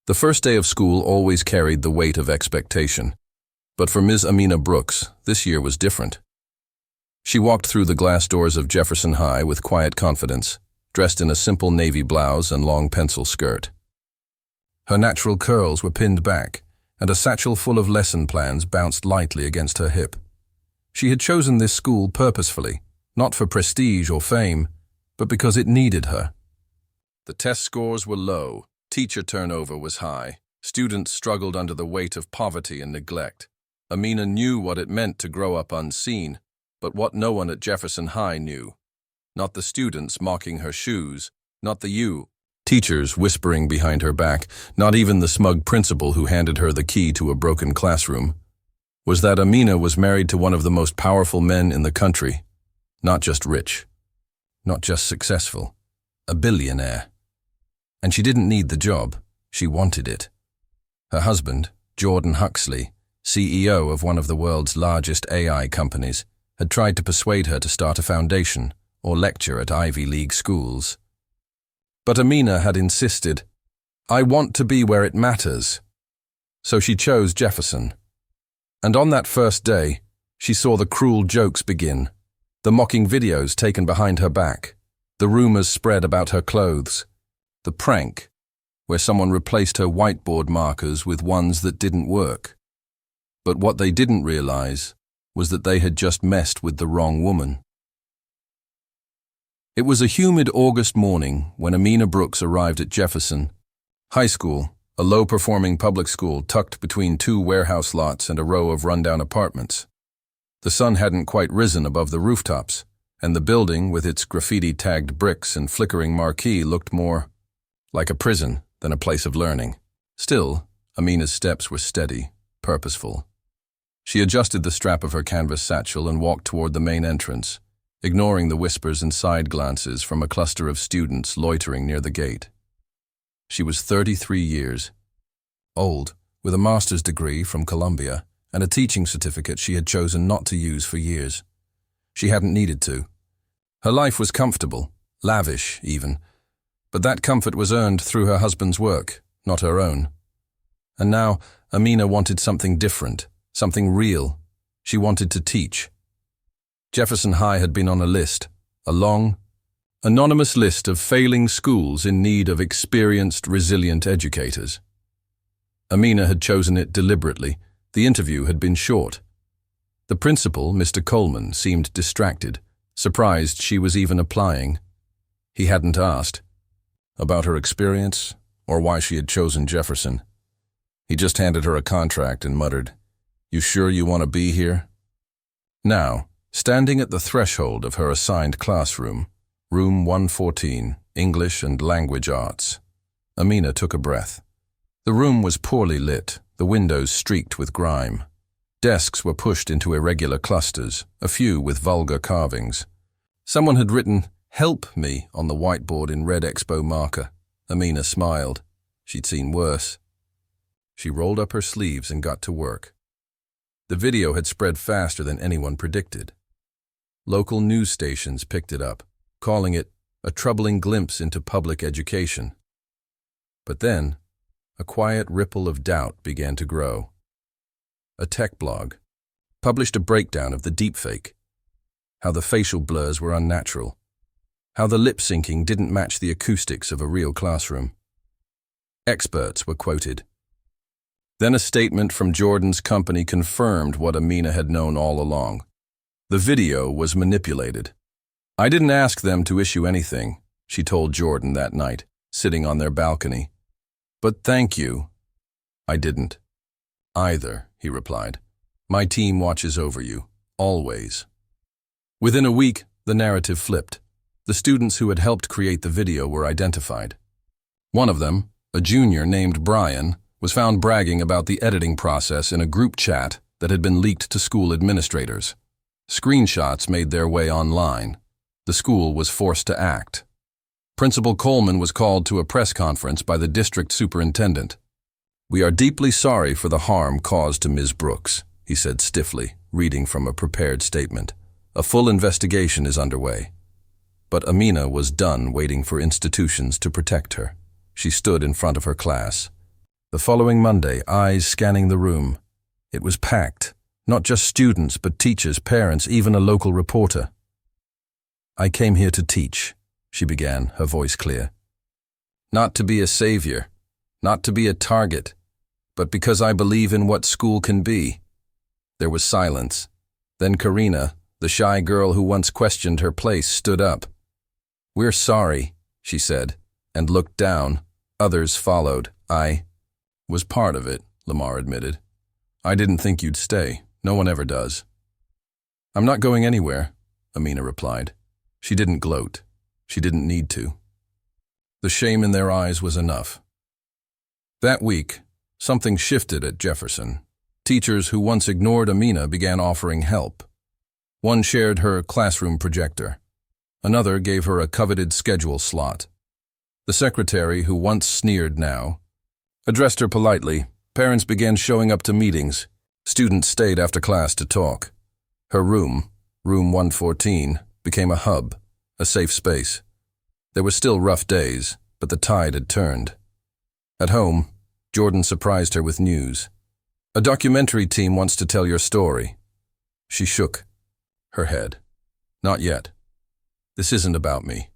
The first day of school always carried the weight of expectation. But for Ms. Amina Brooks, this year was different. She walked through the glass doors of Jefferson High with quiet confidence, dressed in a simple navy blouse and long pencil skirt. Her natural curls were pinned back, and a satchel full of lesson plans bounced lightly against her hip. She had chosen this school purposefully, not for prestige or fame, but because it needed her. The test scores were low, teacher turnover was high, students struggled under the weight of poverty and neglect. Amina knew what it meant to grow up unseen, but what no one at Jefferson High knew. Not the students mocking her shoes, not the teachers whispering behind her back, not even the smug principal who handed her the key to a broken classroom, was that Amina was married to one of the most powerful men in the country. Not just rich, not just successful, a billionaire. And she didn't need the job, she wanted it. Her husband, Jordan Huxley, CEO of one of the world's largest AI companies, had tried to persuade her to start a foundation or lecture at Ivy League schools. But Amina had insisted, "I want to be where it matters." So she chose Jefferson. And on that first day, she saw the cruel jokes begin, the mocking videos taken behind her back, the rumors spread about her clothes, the prank, where someone replaced her whiteboard markers with ones that didn't work. But what they didn't realize was that they had just messed with the wrong woman. It was a humid August morning when Amina Brooks arrived at Jefferson High School, a low-performing public school tucked between two warehouse lots and a row of rundown apartments. The sun hadn't quite risen above the rooftops, and the building, with its graffiti-tagged bricks and flickering marquee, looked more like a prison than a place of learning. Still, Amina's steps were steady, purposeful. She adjusted the strap of her canvas satchel and walked toward the main entrance, ignoring the whispers and side glances from a cluster of students loitering near the gate. She was 33 years old, with a master's degree from Columbia and a teaching certificate she had chosen not to use for years. She hadn't needed to. Her life was comfortable, lavish even, but that comfort was earned through her husband's work, not her own. And now Amina wanted something different, something real. She wanted to teach. Jefferson High had been on a list, a long, anonymous list of failing schools in need of experienced, resilient educators. Amina had chosen it deliberately. The interview had been short. The principal, Mr. Coleman, seemed distracted, surprised she was even applying. He hadn't asked about her experience or why she had chosen Jefferson. He just handed her a contract and muttered, "You sure you want to be here?" Now, standing at the threshold of her assigned classroom, room 114, English and Language Arts, Amina took a breath. The room was poorly lit, the windows streaked with grime. Desks were pushed into irregular clusters, a few with vulgar carvings. Someone had written, "Help me," on the whiteboard in red Expo marker. Amina smiled. She'd seen worse. She rolled up her sleeves and got to work. The video had spread faster than anyone predicted. Local news stations picked it up, calling it a troubling glimpse into public education. But then, a quiet ripple of doubt began to grow. A tech blog published a breakdown of the deepfake, how the facial blurs were unnatural, how the lip-syncing didn't match the acoustics of a real classroom. Experts were quoted. Then a statement from Jordan's company confirmed what Amina had known all along. The video was manipulated. "I didn't ask them to issue anything," she told Jordan that night, sitting on their balcony. "But thank you." "I didn't either," he replied. "My team watches over you, always." Within a week, the narrative flipped. The students who had helped create the video were identified. One of them, a junior named Brian, was found bragging about the editing process in a group chat that had been leaked to school administrators. Screenshots made their way online. The school was forced to act. Principal Coleman was called to a press conference by the district superintendent. "We are deeply sorry for the harm caused to Ms. Brooks," he said stiffly, reading from a prepared statement. "A full investigation is underway." But Amina was done waiting for institutions to protect her. She stood in front of her class. The following Monday, eyes scanning the room. It was packed. Not just students, but teachers, parents, even a local reporter. "I came here to teach," she began, her voice clear. "Not to be a savior, not to be a target, but because I believe in what school can be." There was silence. Then Karina, the shy girl who once questioned her place, stood up. "We're sorry," she said, and looked down. Others followed. "I was part of it," Lamar admitted. "I didn't think you'd stay. No one ever does." "I'm not going anywhere," Amina replied. She didn't gloat. She didn't need to. The shame in their eyes was enough. That week, something shifted at Jefferson. Teachers who once ignored Amina began offering help. One shared her classroom projector. Another gave her a coveted schedule slot. The secretary, who once sneered now, addressed her politely. Parents began showing up to meetings. Students stayed after class to talk. Her room, room 114, became a hub, a safe space. There were still rough days, but the tide had turned. At home, Jordan surprised her with news. "A documentary team wants to tell your story." She shook her head. "Not yet. This isn't about me."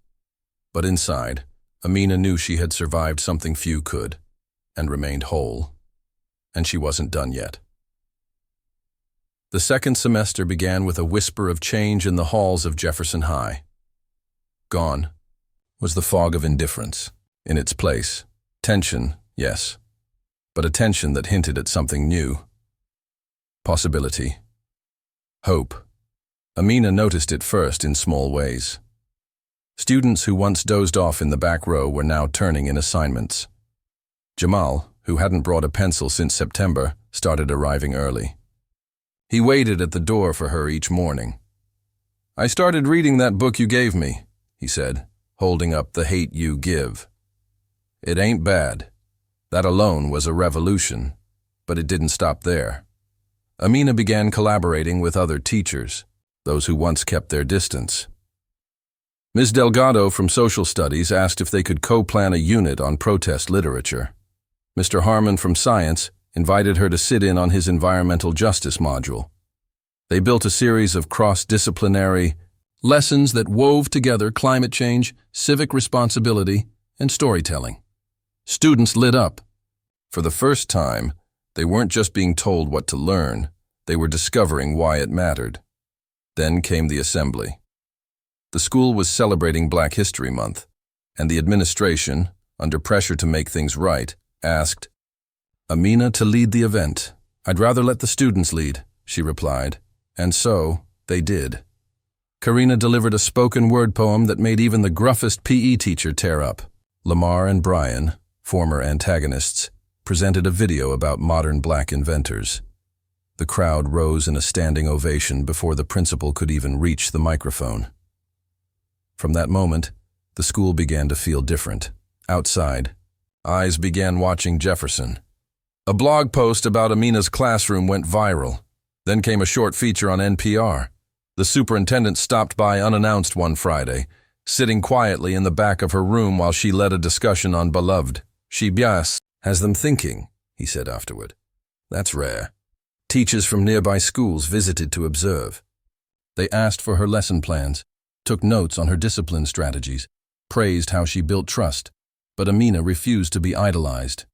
But inside, Amina knew she had survived something few could, and remained whole. And she wasn't done yet. The second semester began with a whisper of change in the halls of Jefferson High. Gone was the fog of indifference. In its place, tension, yes, but a tension that hinted at something new. Possibility. Hope. Amina noticed it first in small ways. Students who once dozed off in the back row were now turning in assignments. Jamal, who hadn't brought a pencil since September, started arriving early. He waited at the door for her each morning. "I started reading that book you gave me," he said, holding up The Hate You Give. "It ain't bad. That alone was a revolution, but it didn't stop there." Amina began collaborating with other teachers, those who once kept their distance. Ms. Delgado from Social Studies asked if they could co-plan a unit on protest literature. Mr. Harmon from Science invited her to sit in on his environmental justice module. They built a series of cross-disciplinary lessons that wove together climate change, civic responsibility, and storytelling. Students lit up. For the first time, they weren't just being told what to learn, they were discovering why it mattered. Then came the assembly. The school was celebrating Black History Month, and the administration, under pressure to make things right, asked Amina to lead the event. "I'd rather let the students lead," she replied, and so they did. Karina delivered a spoken word poem that made even the gruffest PE teacher tear up. Lamar and Brian, former antagonists, presented a video about modern Black inventors. The crowd rose in a standing ovation before the principal could even reach the microphone. From that moment, the school began to feel different. Outside, eyes began watching Jefferson. A blog post about Amina's classroom went viral. Then came a short feature on NPR. The superintendent stopped by unannounced one Friday, sitting quietly in the back of her room while she led a discussion on Beloved. "She has them thinking," he said afterward. "That's rare." Teachers from nearby schools visited to observe. They asked for her lesson plans, took notes on her discipline strategies, praised how she built trust, but Amina refused to be idolized.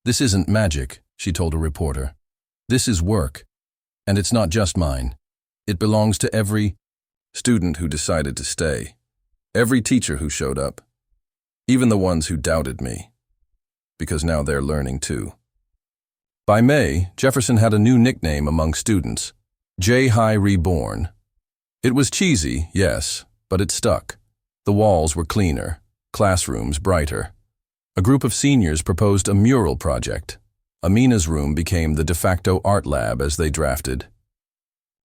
"This isn't magic," she told a reporter. "This is work, and it's not just mine. It belongs to every student who decided to stay, every teacher who showed up, even the ones who doubted me, because now they're learning too." By May, Jefferson had a new nickname among students, J High Reborn. It was cheesy, yes, but it stuck. The walls were cleaner, classrooms brighter. A group of seniors proposed a mural project. Amina's room became the de facto art lab as they drafted.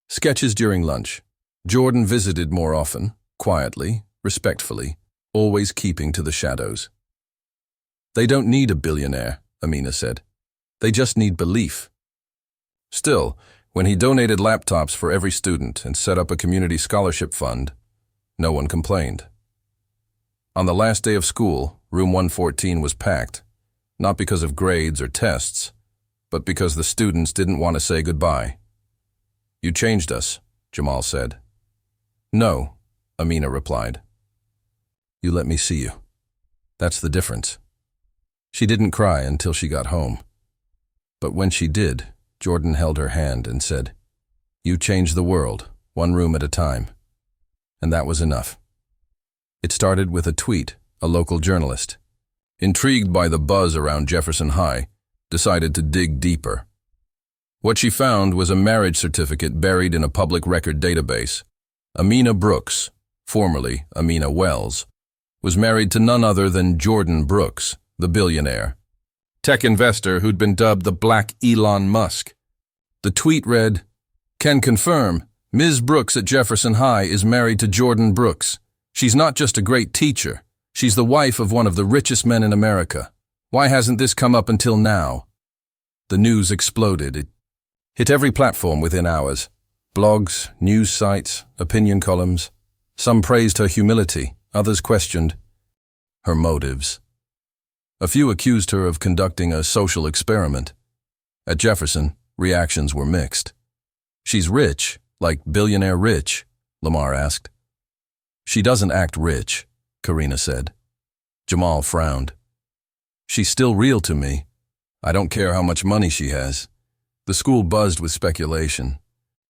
Sketches during lunch. Jordan visited more often, quietly, respectfully, always keeping to the shadows. "They don't need a billionaire," Amina said. "They just need belief." Still, when he donated laptops for every student and set up a community scholarship fund, no one complained. On the last day of school, room 114 was packed. not because of grades or tests, but because the students didn't want to say goodbye. "You changed us," Jamal said. "No," Amina replied. "You let me see you. That's the difference." She didn't cry until she got home. But when she did, Jordan held her hand and said, "You changed the world, one room at a time." And that was enough. It started with a tweet. A local journalist, intrigued by the buzz around Jefferson High, decided to dig deeper. What she found was a marriage certificate buried in a public record database. Amina Brooks, formerly Amina Wells, was married to none other than Jordan Brooks, the billionaire, tech investor who'd been dubbed the Black Elon Musk. The tweet read, "Can confirm, Ms. Brooks at Jefferson High is married to Jordan Brooks. She's not just a great teacher. She's the wife of one of the richest men in America. Why hasn't this come up until now?" The news exploded. It hit every platform within hours. Blogs, news sites, opinion columns. Some praised her humility, others questioned her motives. A few accused her of conducting a social experiment. At Jefferson, reactions were mixed. "She's rich, like billionaire rich?" Lamar asked. "She doesn't act rich," Karina said. Jamal frowned. "She's still real to me. I don't care how much money she has." The school buzzed with speculation.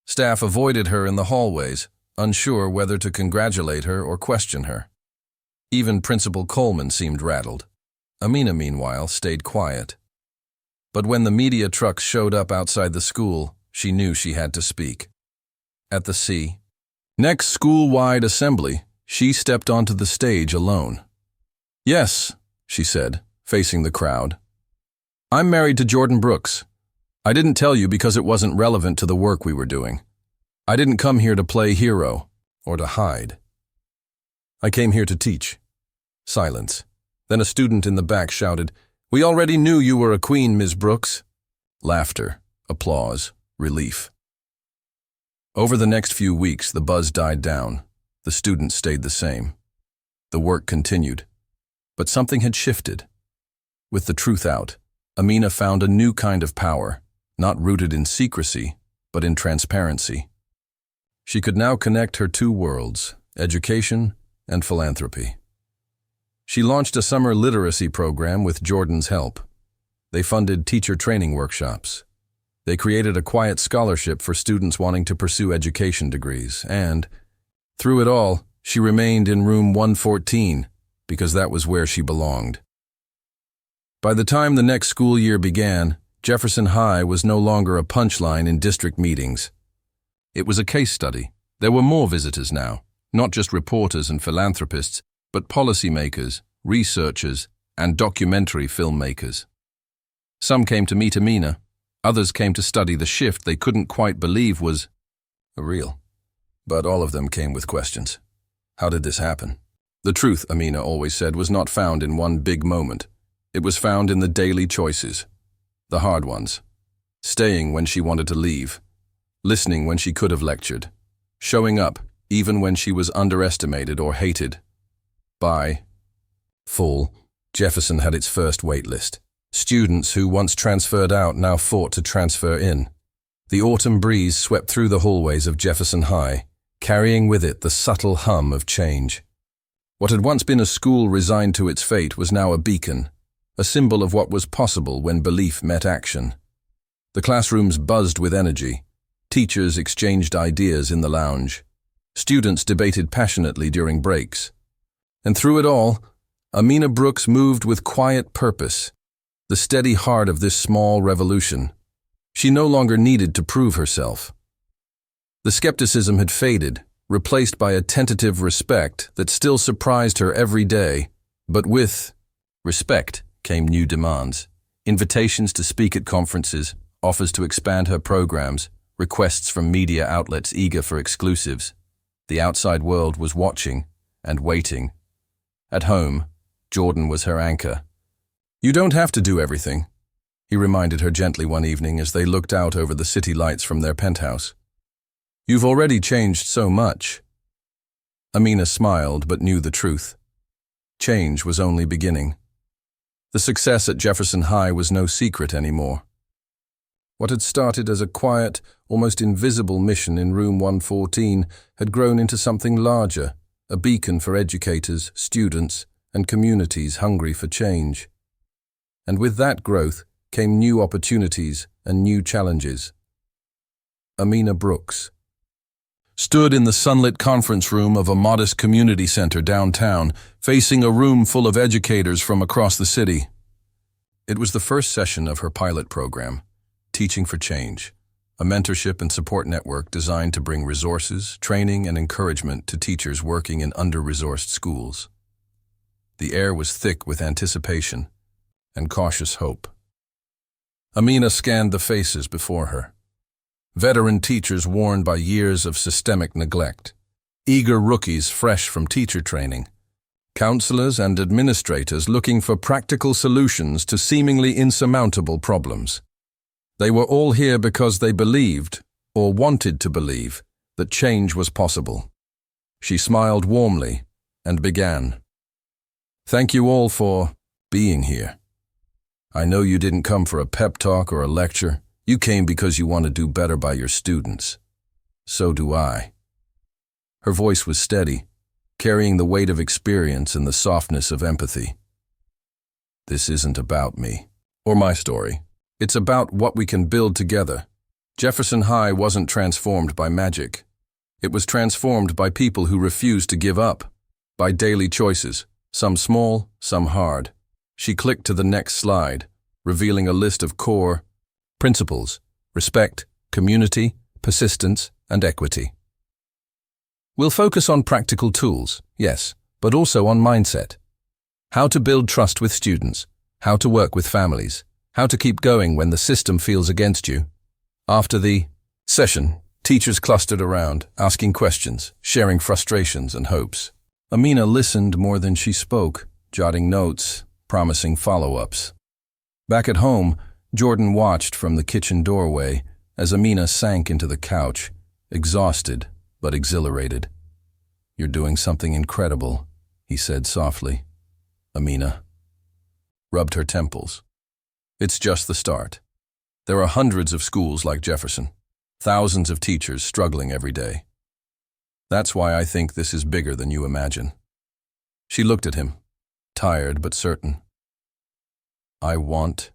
Staff avoided her in the hallways, unsure whether to congratulate her or question her. Even Principal Coleman seemed rattled. Amina, meanwhile, stayed quiet. But when the media trucks showed up outside the school, she knew she had to speak. At the next school-wide assembly, she stepped onto the stage alone. "Yes," she said, facing the crowd. "I'm married to Jordan Brooks. I didn't tell you because it wasn't relevant to the work we were doing. I didn't come here to play hero or to hide. I came here to teach." Silence. Then a student in the back shouted, "We already knew you were a queen, Ms. Brooks." Laughter, applause, relief. Over the next few weeks, the buzz died down. The students stayed the same. The work continued. But something had shifted. With the truth out, Amina found a new kind of power, not rooted in secrecy, but in transparency. She could now connect her two worlds, education and philanthropy. She launched a summer literacy program with Jordan's help. They funded teacher training workshops. They created a quiet scholarship for students wanting to pursue education degrees, and, through it all, she remained in room 114 because that was where she belonged. By the time the next school year began, Jefferson High was no longer a punchline in district meetings. It was a case study. There were more visitors now, not just reporters and philanthropists, but policymakers, researchers, and documentary filmmakers. Some came to meet Amina. Others came to study the shift they couldn't quite believe was real. But all of them came with questions. How did this happen? The truth, Amina always said, was not found in one big moment. It was found in the daily choices, the hard ones. Staying when she wanted to leave, listening when she could have lectured, showing up even when she was underestimated or hated. By fall, Jefferson had its first wait list. Students who once transferred out now fought to transfer in. The autumn breeze swept through the hallways of Jefferson High, carrying with it the subtle hum of change. What had once been a school resigned to its fate was now a beacon, a symbol of what was possible when belief met action. The classrooms buzzed with energy. Teachers exchanged ideas in the lounge. Students debated passionately during breaks. And through it all, Amina Brooks moved with quiet purpose, the steady heart of this small revolution. She no longer needed to prove herself. The skepticism had faded, replaced by a tentative respect that still surprised her every day. But with respect came new demands. Invitations to speak at conferences, offers to expand her programs, requests from media outlets eager for exclusives. The outside world was watching and waiting. At home, Jordan was her anchor. "You don't have to do everything," he reminded her gently one evening as they looked out over the city lights from their penthouse. "You've already changed so much." Amina smiled but knew the truth. Change was only beginning. The success at Jefferson High was no secret anymore. What had started as a quiet, almost invisible mission in room 114 had grown into something larger, a beacon for educators, students, and communities hungry for change. And with that growth came new opportunities and new challenges. Amina Brooks stood in the sunlit conference room of a modest community center downtown, facing a room full of educators from across the city. It was the first session of her pilot program, Teaching for Change, a mentorship and support network designed to bring resources, training, and encouragement to teachers working in under-resourced schools. The air was thick with anticipation and cautious hope. Amina scanned the faces before her. Veteran teachers worn by years of systemic neglect, eager rookies fresh from teacher training, counselors and administrators looking for practical solutions to seemingly insurmountable problems. They were all here because they believed, or wanted to believe, that change was possible. She smiled warmly and began. Thank you all for being here. I know you didn't come for a pep talk or a lecture. You came because you want to do better by your students. So do I. Her voice was steady, carrying the weight of experience and the softness of empathy. This isn't about me, or my story. It's about what we can build together. Jefferson High wasn't transformed by magic. It was transformed by people who refused to give up, by daily choices, some small, some hard. She clicked to the next slide, revealing a list of core principles: respect, community, persistence, and equity. We'll focus on practical tools, yes, but also on mindset. How to build trust with students, how to work with families, how to keep going when the system feels against you. After the session, teachers clustered around, asking questions, sharing frustrations and hopes. Amina listened more than she spoke, jotting notes, promising follow-ups. Back at home, Jordan watched from the kitchen doorway as Amina sank into the couch, exhausted but exhilarated. You're doing something incredible, he said softly. Amina rubbed her temples. It's just the start. There are hundreds of schools like Jefferson, thousands of teachers struggling every day. That's why I think this is bigger than you imagine. She looked at him, tired but certain. I want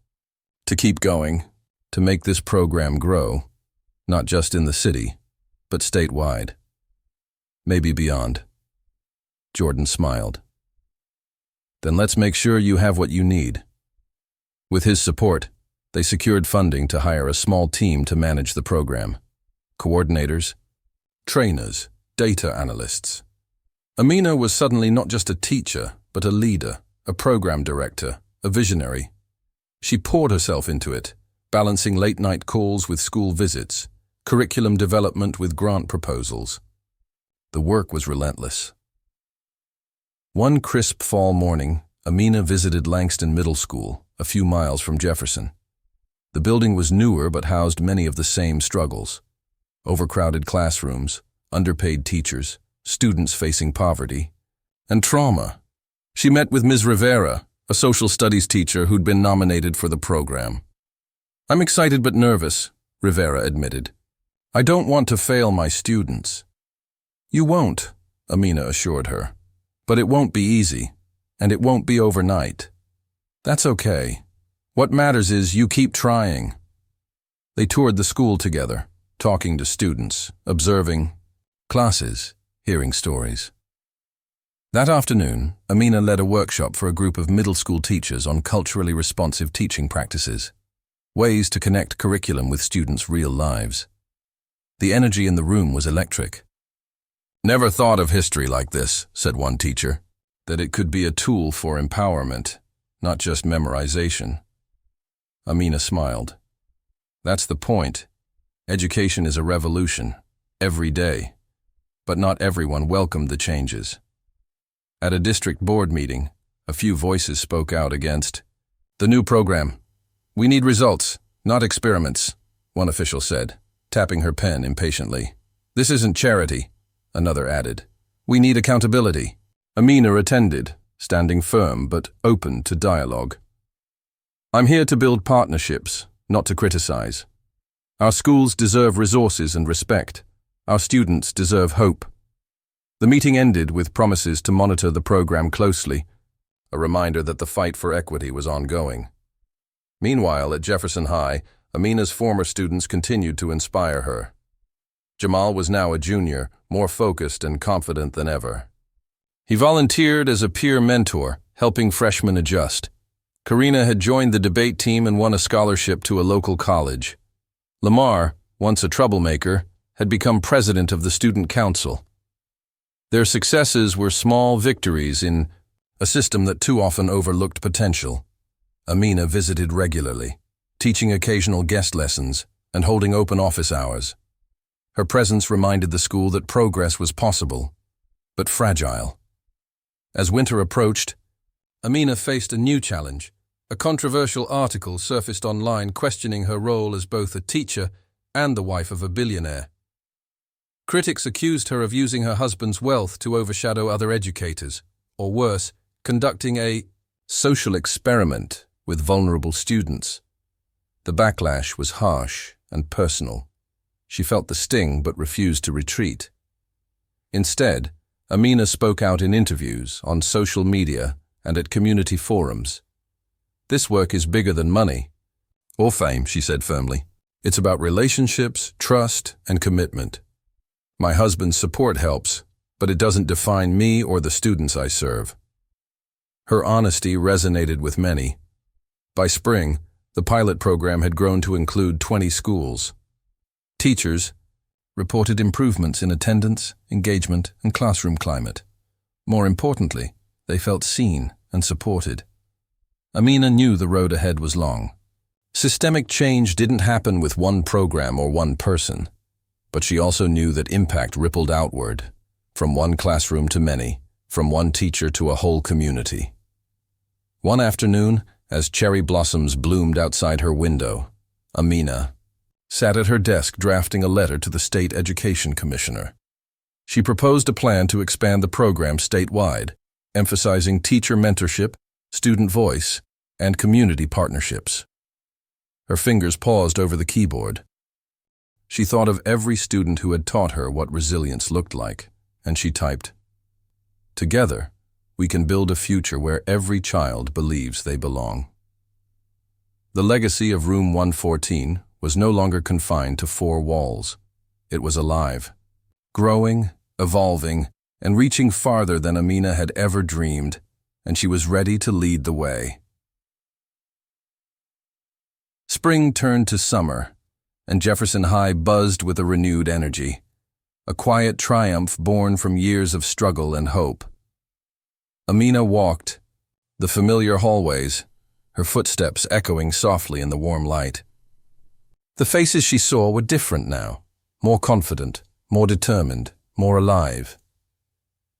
to keep going, to make this program grow, not just in the city, but statewide. Maybe beyond. Jordan smiled. Then let's make sure you have what you need. With his support, they secured funding to hire a small team to manage the program. Coordinators, trainers, data analysts. Amina was suddenly not just a teacher, but a leader, a program director, a visionary. She poured herself into it, balancing late-night calls with school visits, curriculum development with grant proposals. The work was relentless. One crisp fall morning, Amina visited Langston Middle School, a few miles from Jefferson. The building was newer but housed many of the same struggles. Overcrowded classrooms, underpaid teachers, students facing poverty, and trauma. She met with Ms. Rivera, a social studies teacher who'd been nominated for the program. I'm excited but nervous, Rivera admitted. I don't want to fail my students. You won't, Amina assured her. But it won't be easy, and it won't be overnight. That's okay. What matters is you keep trying. They toured the school together, talking to students, observing classes, hearing stories. That afternoon, Amina led a workshop for a group of middle school teachers on culturally responsive teaching practices, ways to connect curriculum with students' real lives. The energy in the room was electric. Never thought of history like this, said one teacher, that it could be a tool for empowerment, not just memorization. Amina smiled. That's the point. Education is a revolution, every day. But not everyone welcomed the changes. At a district board meeting, a few voices spoke out against the new program. We need results, not experiments, one official said, tapping her pen impatiently. This isn't charity, another added. We need accountability. Amina attended, standing firm but open to dialogue. I'm here to build partnerships, not to criticize. Our schools deserve resources and respect. Our students deserve hope. The meeting ended with promises to monitor the program closely, a reminder that the fight for equity was ongoing. Meanwhile, at Jefferson High, Amina's former students continued to inspire her. Jamal was now a junior, more focused and confident than ever. He volunteered as a peer mentor, helping freshmen adjust. Karina had joined the debate team and won a scholarship to a local college. Lamar, once a troublemaker, had become president of the student council. Their successes were small victories in a system that too often overlooked potential. Amina visited regularly, teaching occasional guest lessons and holding open office hours. Her presence reminded the school that progress was possible, but fragile. As winter approached, Amina faced a new challenge. A controversial article surfaced online questioning her role as both a teacher and the wife of a billionaire. Critics accused her of using her husband's wealth to overshadow other educators, or worse, conducting a social experiment with vulnerable students. The backlash was harsh and personal. She felt the sting but refused to retreat. Instead, Amina spoke out in interviews, on social media, and at community forums. This work is bigger than money or fame, she said firmly. It's about relationships, trust, and commitment. My husband's support helps, but it doesn't define me or the students I serve. Her honesty resonated with many. By spring, the pilot program had grown to include 20 schools. Teachers reported improvements in attendance, engagement, and classroom climate. More importantly, they felt seen and supported. Amina knew the road ahead was long. Systemic change didn't happen with one program or one person, but she also knew that impact rippled outward, from one classroom to many, from one teacher to a whole community. One afternoon, as cherry blossoms bloomed outside her window, Amina sat at her desk drafting a letter to the state education commissioner. She proposed a plan to expand the program statewide, emphasizing teacher mentorship, student voice, and community partnerships. Her fingers paused over the keyboard. She thought of every student who had taught her what resilience looked like, and she typed, "Together, we can build a future where every child believes they belong." The legacy of Room 114 was no longer confined to four walls. It was alive, growing, evolving, and reaching farther than Amina had ever dreamed, and she was ready to lead the way. Spring turned to summer, and Jefferson High buzzed with a renewed energy, a quiet triumph born from years of struggle and hope. Amina walked the familiar hallways, her footsteps echoing softly in the warm light. The faces she saw were different now, more confident, more determined, more alive.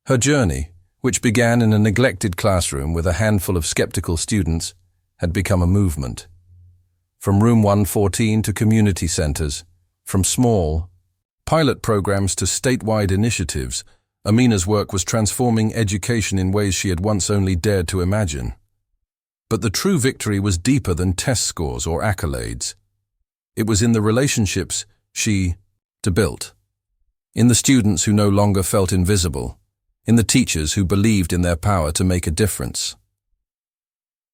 Her journey, which began in a neglected classroom with a handful of skeptical students, had become a movement. From Room 114 to community centers, from small pilot programs to statewide initiatives, Amina's work was transforming education in ways she had once only dared to imagine. But the true victory was deeper than test scores or accolades. It was in the relationships she built, in the students who no longer felt invisible, in the teachers who believed in their power to make a difference.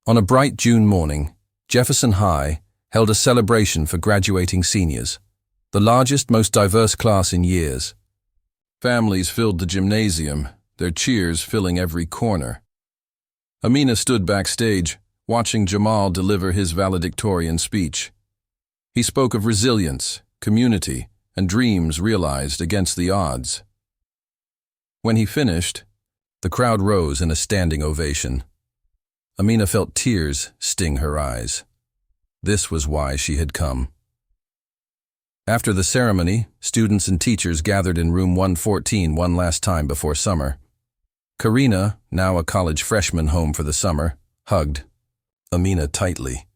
On a bright June morning, Jefferson High held a celebration for graduating seniors, the largest, most diverse class in years. Families filled the gymnasium, their cheers filling every corner. Amina stood backstage, watching Jamal deliver his valedictorian speech. He spoke of resilience, community, and dreams realized against the odds. When he finished, the crowd rose in a standing ovation. Amina felt tears sting her eyes. This was why she had come. After the ceremony, students and teachers gathered in Room 114 one last time before summer. Karina, now a college freshman home for the summer, hugged Amina tightly.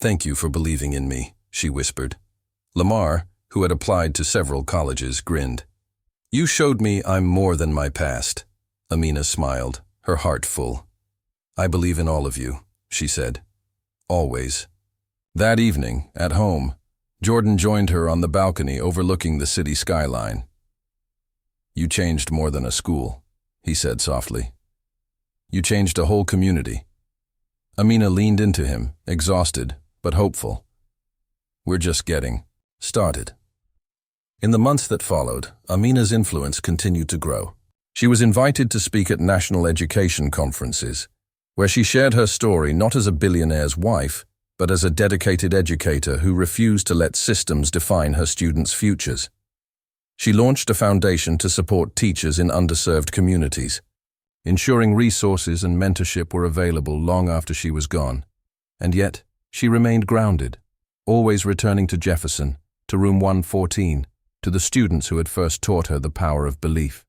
"Thank you for believing in me," she whispered. Lamar, who had applied to several colleges, grinned. "You showed me I'm more than my past." Amina smiled, her heart full. "I believe in all of you," she said. always. That evening, at home, Jordan joined her on the balcony overlooking the city skyline. "You changed more than a school," he said softly. "You changed a whole community." Amina leaned into him, exhausted, but hopeful. "We're just getting started." In the months that followed, Amina's influence continued to grow. She was invited to speak at national education conferences, where she shared her story not as a billionaire's wife, but as a dedicated educator who refused to let systems define her students' futures. She launched a foundation to support teachers in underserved communities, ensuring resources and mentorship were available long after she was gone. And yet, she remained grounded, always returning to Jefferson, to room 114, to the students who had first taught her the power of belief.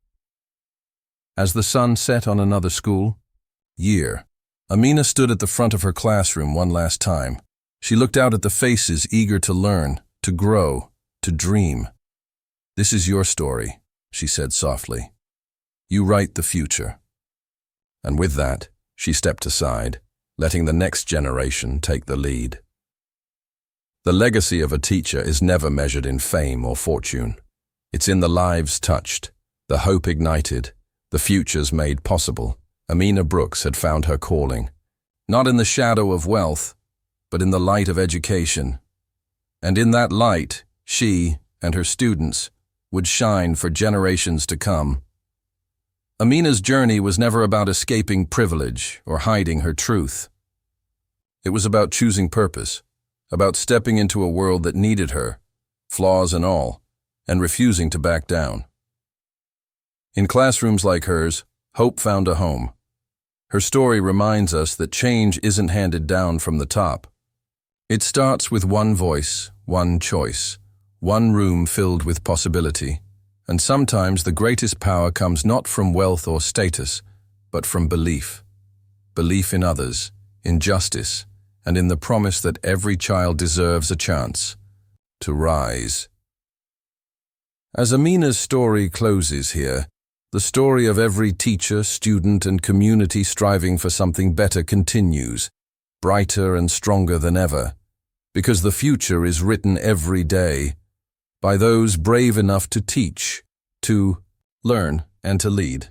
As the sun set on another school year, Amina stood at the front of her classroom one last time. She looked out at the faces eager to learn, to grow, to dream. "This is your story," she said softly. "You write the future." And with that, she stepped aside, letting the next generation take the lead. The legacy of a teacher is never measured in fame or fortune. It's in the lives touched, the hope ignited, the futures made possible. Amina Brooks had found her calling, not in the shadow of wealth, but in the light of education. And in that light, she and her students would shine for generations to come. Amina's journey was never about escaping privilege or hiding her truth. It was about choosing purpose, about stepping into a world that needed her, flaws and all, and refusing to back down. In classrooms like hers, hope found a home. Her story reminds us that change isn't handed down from the top. It starts with one voice, one choice, one room filled with possibility. And sometimes the greatest power comes not from wealth or status, but from belief. Belief in others, in justice, and in the promise that every child deserves a chance to rise. As Amina's story closes here, the story of every teacher, student, and community striving for something better continues, brighter and stronger than ever, because the future is written every day by those brave enough to teach, to learn, and to lead.